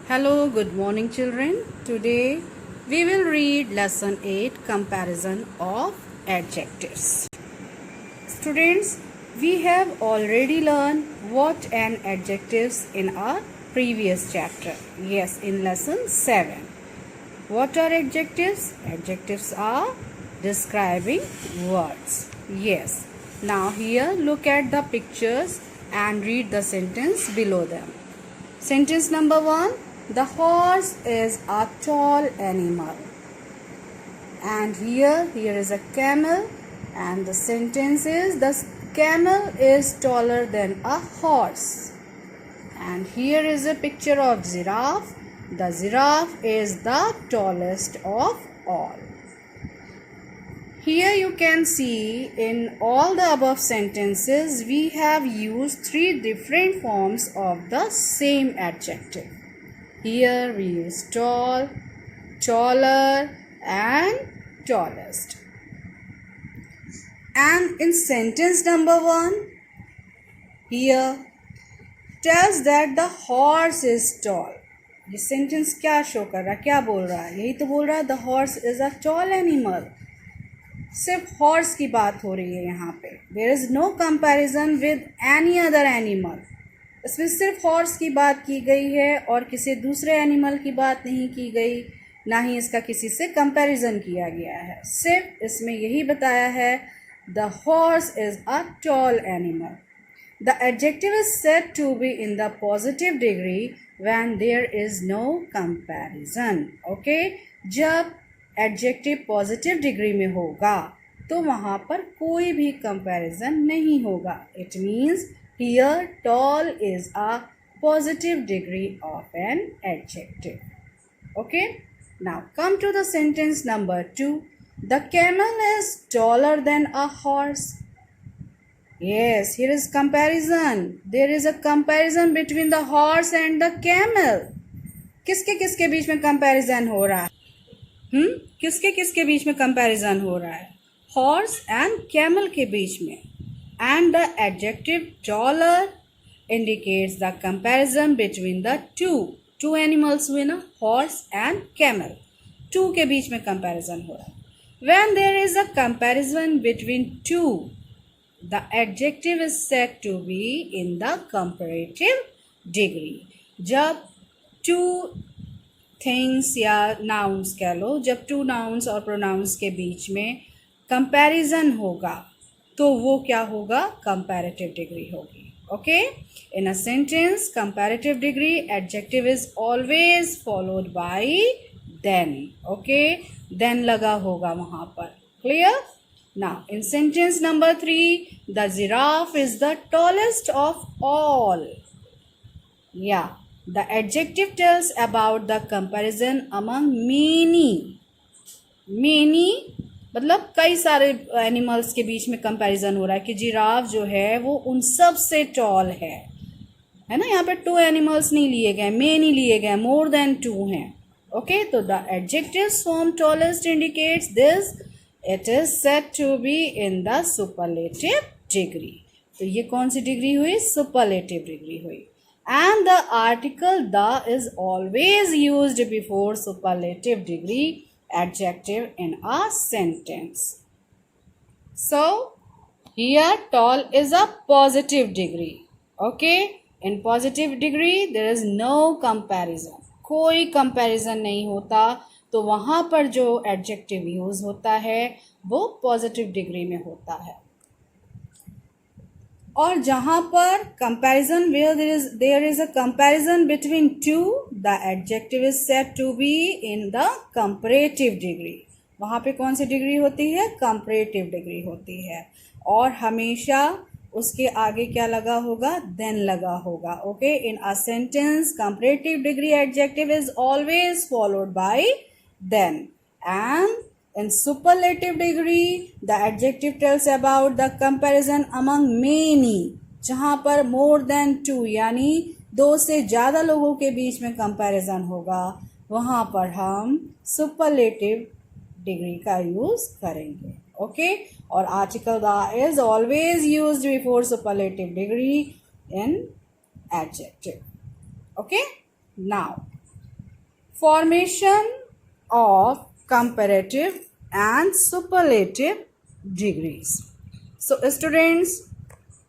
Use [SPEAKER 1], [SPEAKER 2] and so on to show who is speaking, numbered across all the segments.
[SPEAKER 1] Hello, good morning, children. Today we will read lesson 8 comparison of adjectives. Students, we have already learned what an adjectives in our previous chapter. Yes, in lesson 7. What are adjectives? Adjectives are describing words. Yes. Now here look at the pictures and read the sentence below them. Sentence number 1. The horse is a tall animal. And here is a camel, and the sentence is the camel is taller than a horse. And here is a picture of giraffe. The giraffe is the tallest of all. Here you can see in all the above sentences we have used 3 different forms of the same adjective. Here we use tall, taller and tallest. And in sentence number 1, here tells that the horse is tall. ये sentence क्या show कर रहा है, क्या बोल रहा है? यही तो बोल रहा है the horse is a tall animal. सिर्फ हॉर्स की बात हो रही है यहाँ पे. There is no comparison with any other animal. इसमें सिर्फ हॉर्स की बात की गई है और किसी दूसरे एनिमल की बात नहीं की गई, ना ही इसका किसी से कंपैरिजन किया गया है. सिर्फ इसमें यही बताया है the horse is a tall animal. The adjective is said to be in the positive degree when there is no comparison. Okay, जब एडजेक्टिव पॉजिटिव डिग्री में होगा तो वहाँ पर कोई भी कंपैरिजन नहीं होगा. It means here tall is a positive degree of an adjective. Okay, now come to the sentence number 2. The camel is taller than a horse. Yes, here is comparison. There is a comparison between the horse and the camel. किसके बीच में comparison हो रहा है? किसके बीच में comparison हो रहा है? Horse and camel के बीच में. And the adjective taller indicates the comparison between the two animals हुए ना, horse and camel. Two के बीच में comparison हो रहा है. When there is a comparison between two, the adjective is said to be in the comparative degree. जब two things या nouns कह लो, जब two nouns और pronouns के बीच में comparison होगा तो वो क्या होगा? कंपैरेटिव डिग्री होगी. Okay, in a sentence comparative degree adjective is always followed by than. Okay, than लगा होगा वहां पर. Clear? Now in sentence number 3, the giraffe is the tallest of all. या the adjective tells about the comparison among many मतलब कई सारे animals के बीच में कंपैरिजन हो रहा है कि जिराफ जो है वो उन सब से टॉल है ना. यहाँ पे 2 एनिमल्स नहीं लिए गए, मेनी लिए गए, मोर देन 2 हैं. ओके, तो the adjective form tallest indicates this. It is said to be in the superlative degree. तो ये कौन सी डिग्री हुई? सुपरलेटिव डिग्री हुई. And the article the is always used before superlative degree adjective in a sentence. So here tall is a positive degree. Okay, in positive degree there is no comparison. कोई comparison नहीं होता, तो वहाँ पर जो adjective use होता है वो positive degree में होता है. और जहाँ पर comparison where there is a comparison between two, the adjective is said to be in the comparative degree. वहाँ पे कौन सी डिग्री होती है? comparative डिग्री होती है. और हमेशा उसके आगे क्या लगा होगा? then लगा होगा. Okay, in a sentence comparative degree adjective is always followed by then. And in superlative degree, the adjective tells about the comparison among many. जहाँ पर more than 2 यानी 2 से ज़्यादा लोगों के बीच में comparison होगा, वहाँ पर हम superlative degree का use करेंगे. Okay, और article the is always used before superlative degree in adjective. Okay, now Formation of comparative and superlative degrees. So students,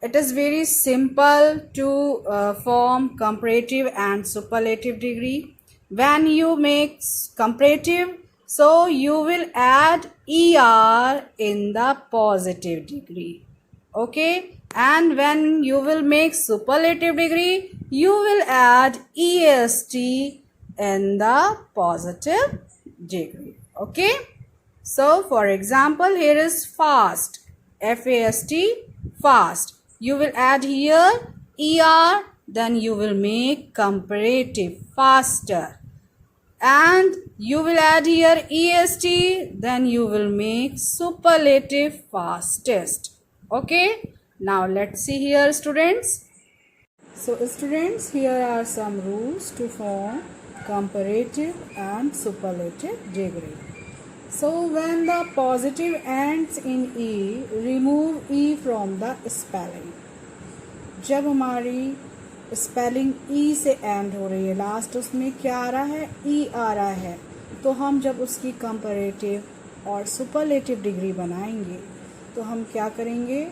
[SPEAKER 1] it is very simple to form comparative and superlative degree. When you make comparative, so you will add er in the positive degree. Okay, and when you will make superlative degree, you will add est in the positive degree. Okay, so for example, here is fast, fast, fast. You will add here er, then you will make comparative, faster, and you will add here est, then you will make superlative, fastest. Okay, now let's see here students. So students, here are some rules to form comparative and superlative degree. So when the positive ends in e, remove e from the spelling. जब हमारी spelling ई से and हो रही है, last उसमें क्या आ रहा है, ई आ रहा है, तो हम जब उसकी कंपैरेटिव और सुपरलेटिव डिग्री बनाएंगे तो हम क्या करेंगे,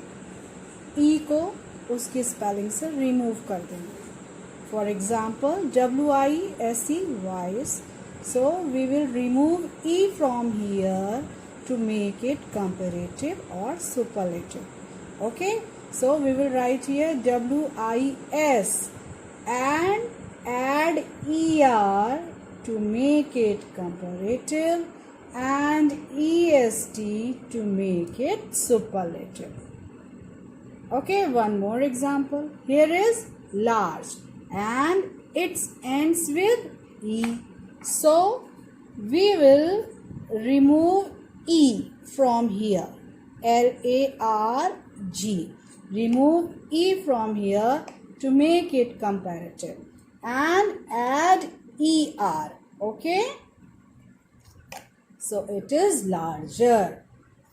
[SPEAKER 1] ई को उसकी स्पेलिंग से रिमूव कर देंगे. For example WISE, vice. So we will remove e from here to make it comparative or superlative. Okay, so we will write here WIS and add ER to make it comparative and EST to make it superlative. Okay, one more example. Here is large and it ends with E. So we will remove E from here. LARG. Remove E from here to make it comparative and add ER. Okay. So it is larger.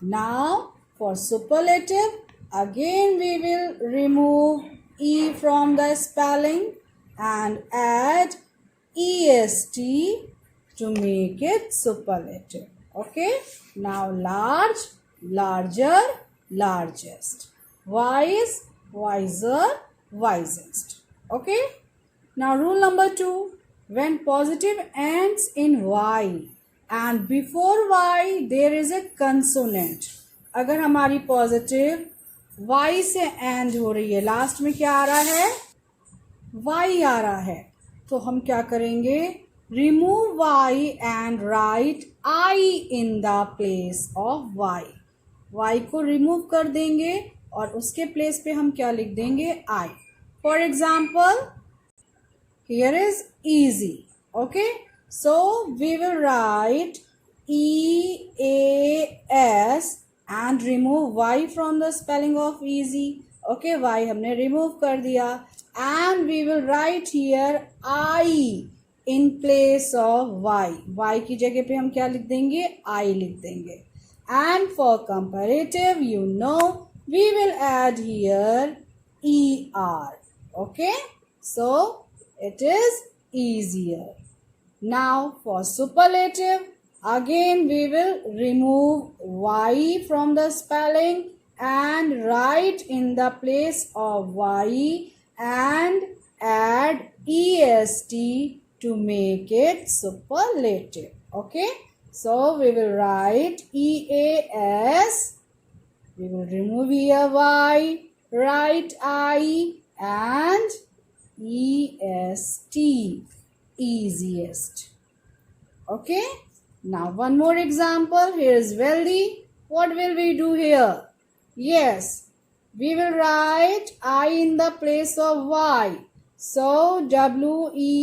[SPEAKER 1] Now for superlative, again we will remove E from the spelling and add EST to make it superlative. Okay. Now large, larger, largest. Wise, wiser, wisest. Okay. Now rule number 2. When positive ends in Y and before Y there is a consonant. अगर हमारी positive Y से and हो रही है, last में क्या आ रहा है, Y आ रहा है, तो हम क्या करेंगे, remove Y and right I in the place of Y. Y को रिमूव कर देंगे और उसके प्लेस पे हम क्या लिख देंगे, I. For example here is easy. Okay, so we will write EAS and remove Y from the spelling of easy. Okay, Y हमने remove कर दिया and we will write here I in place of Y. Y की जगह पे हम क्या लिख देंगे, I लिख देंगे. And for comparative, you know, we will add here ER. Okay, so it is easier. Now for superlative, again we will remove Y from the spelling and write in the place of Y and add EST to make it superlative. Okay, so we will write EAS, we will remove here Y, write I and EST, easiest. Okay, now one more example. Here is wealthy. What will we do here? Yes, we will write I in the place of Y. So WEALTHOTHI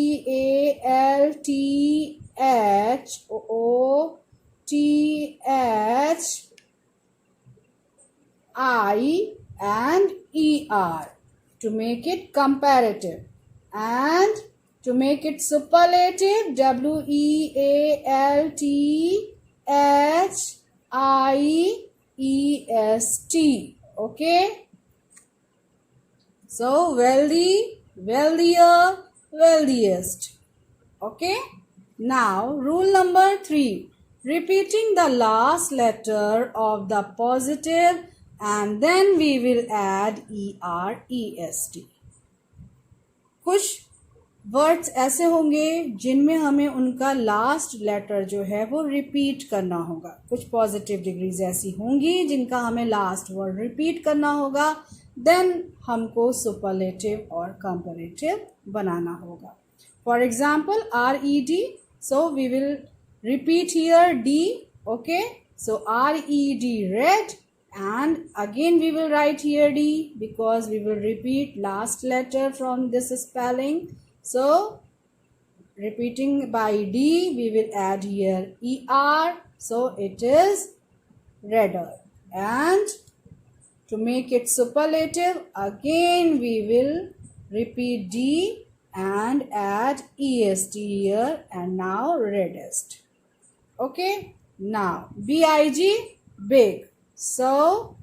[SPEAKER 1] and ER to make it comparative, and to make it superlative, WEALTHIEST. Okay, so wealthy, wealthier, wealthiest. Okay, Now, rule number 3. Repeating the last letter of the positive and then we will add ER, EST. कुछ words ऐसे होंगे जिनमें हमें उनका last letter जो है वो repeat करना होगा. कुछ पॉजिटिव डिग्रीज ऐसी होंगी जिनका हमें लास्ट वर्ड रिपीट करना होगा. देन हमको सुपरलेटिव और कंपैरेटिव बनाना होगा. For example RED, so we will repeat here D. Okay, so RED, red, and again we will write here D because we will repeat last letter from this spelling. So repeating by D, we will add here ER, so it is redder. And to make it superlative, again we will repeat D and add EST here, and now reddest. Okay, now BIG, big. So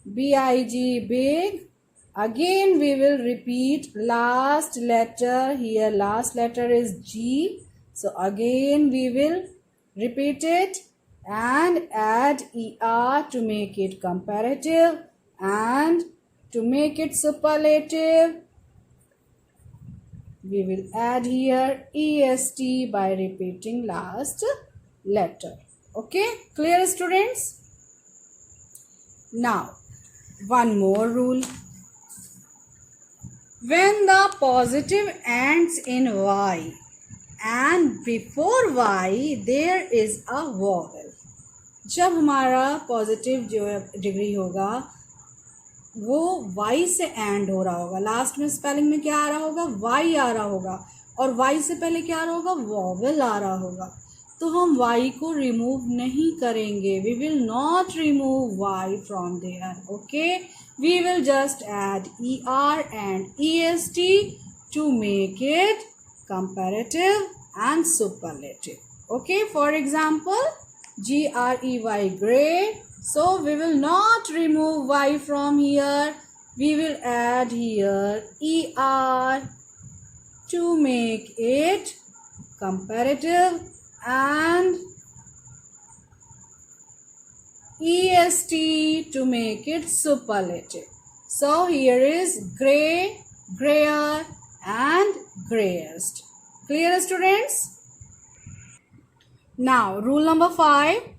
[SPEAKER 1] BIG, big. Again we will repeat last letter here. Last letter is G. So again we will repeat it and add ER to make it comparative, and to make it superlative we will add here EST by repeating last letter. Okay, clear students? Now, one more rule. When the positive ends in Y and before Y there is a vowel. जब हमारा positive जो degree होगा वो Y से and हो रहा होगा. Last में स्पेलिंग में क्या आ रहा होगा? Y आ रहा होगा. और Y से पहले क्या आ रहा होगा? वॉवेल आ रहा होगा. तो हम Y को रिमूव नहीं करेंगे. We will not remove Y from there. Okay, we will just add ER and EST to make it comparative and superlative. Okay, for example, GREY, gray. So we will not remove Y from here. We will add here ER to make it comparative and EST to make it superlative. So here is gray, grayer and grayest. Clear students? Now rule number 5.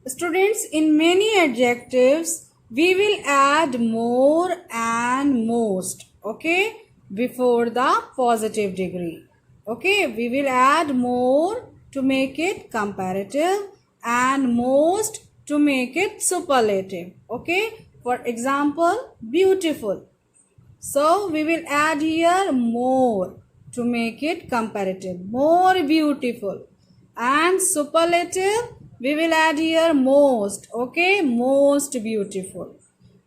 [SPEAKER 1] Students, in many adjectives we will add more and most, okay, before the positive degree. Okay, we will add more to make it comparative and most to make it superlative. Okay, for example, beautiful. So we will add here more to make it comparative, more beautiful. And superlative, we will add here most. Okay, most beautiful.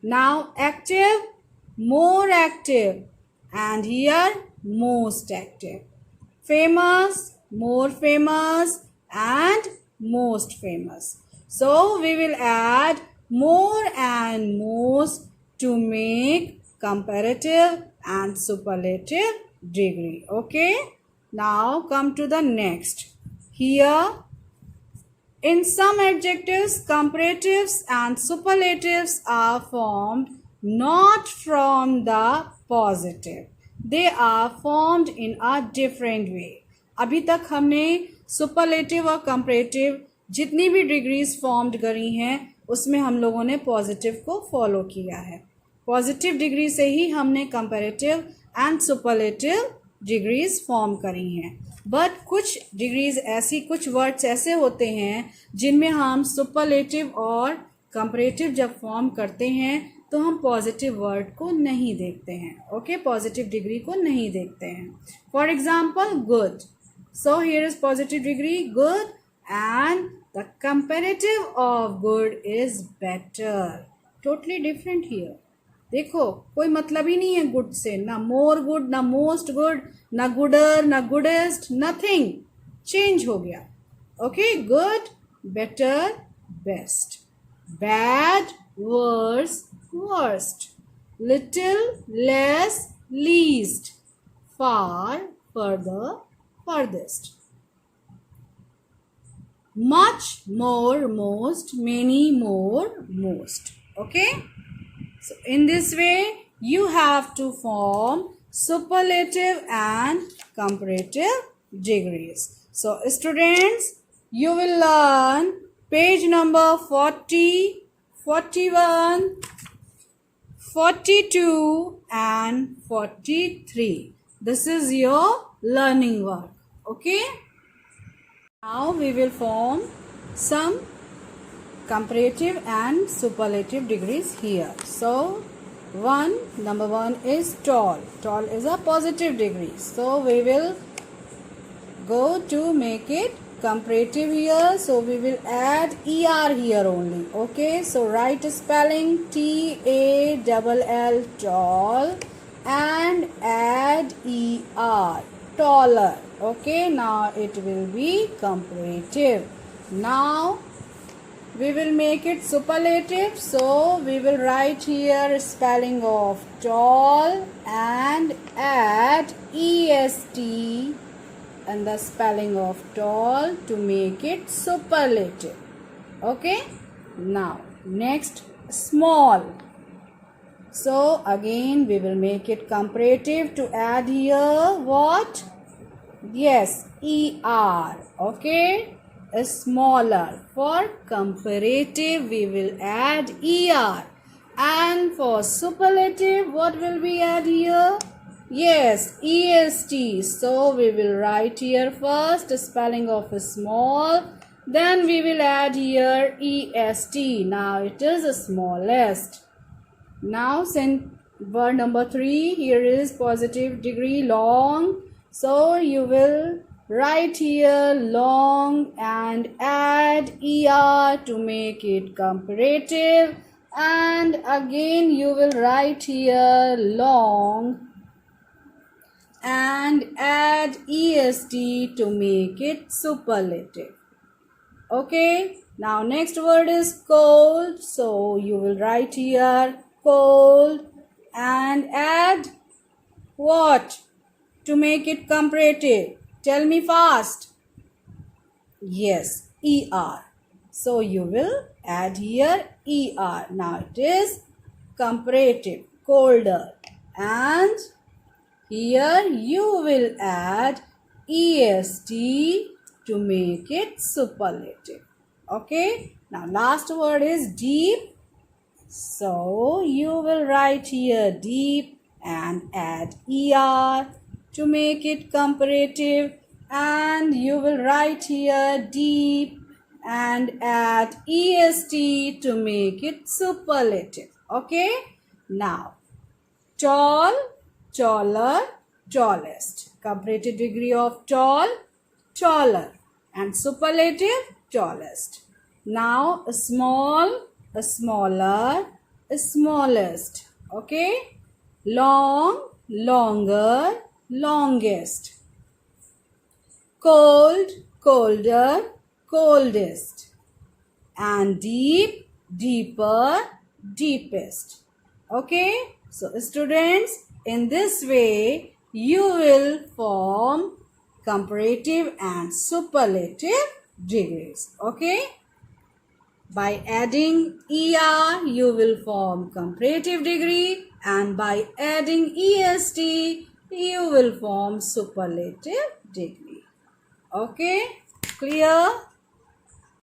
[SPEAKER 1] Now active, more active, and here most active. Famous, more famous, and most famous. So we will add more and most to make comparative and superlative degree. Okay, now come to the next. Here in some adjectives, comparatives and superlatives are formed not from the positive. They are formed in a different way. अभी तक हमने superlative और comparative जितनी भी degrees formed करी हैं उसमें हम लोगों ने पॉजिटिव को फॉलो किया है. पॉजिटिव डिग्री से ही हमने comparative and superlative degrees form करी हैं. बट कुछ डिग्रीज ऐसी, कुछ वर्ड्स ऐसे होते हैं जिनमें हम सुपरलेटिव और कंपैरेटिव जब फॉर्म करते हैं तो हम पॉजिटिव वर्ड को नहीं देखते हैं. ओके, पॉजिटिव डिग्री को नहीं देखते हैं. For example, good. So here is positive degree good and the comparative of good is better. Totally different here. देखो, कोई मतलब ही नहीं है गुड से. ना मोर गुड, ना मोस्ट गुड, ना गुडर, ना गुडेस्ट, नथिंग. चेंज हो गया. Okay, good, better, best. Bad, worse, worst. Little, less, least. Far, further, furthest. much, more, most, many, more, most. Okay? So in this way, you have to form superlative and comparative degrees. So students, you will learn page number 40, 41, 42 and 43. This is your learning work. Okay? Now we will form some comparative and superlative degrees here. So number one is tall. Tall is a positive degree. So we will go to make it comparative here. So we will add ER here only. Okay. So write spelling TALL tall and add ER taller. Okay. Now it will be comparative. Now we will make it superlative. So we will write here spelling of tall and add EST and the spelling of tall to make it superlative. Okay. Now next small. So again we will make it comparative to add here what? Yes, ER. Okay. Smaller. For comparative we will add ER, and for superlative what will we add here? Yes, EST. So we will write here first spelling of small, then we will add here EST. Now it is the smallest. Now word number 3, here is positive degree long. So you will write here long and add ER to make it comparative, and again you will write here long and add EST to make it superlative. Okay. Now next word is cold. So you will write here cold and add what to make it comparative? Tell me fast. Yes, ER. So you will add here ER. Now it is comparative, colder. And here you will add EST to make it superlative. Okay. Now last word is deep. So you will write here deep and add ER to make it comparative, and you will write here deep and add EST to make it superlative. Okay. Now tall, taller, tallest. Comparative degree of tall, taller, and superlative, tallest. Now small, smaller, smallest. Okay. Long, longer, longest. Cold, colder, coldest. And deep, deeper, deepest. Okay. So students, in this way you will form comparative and superlative degrees. Okay. By adding ER you will form comparative degree, and by adding EST you will form superlative degree. Okay. Clear?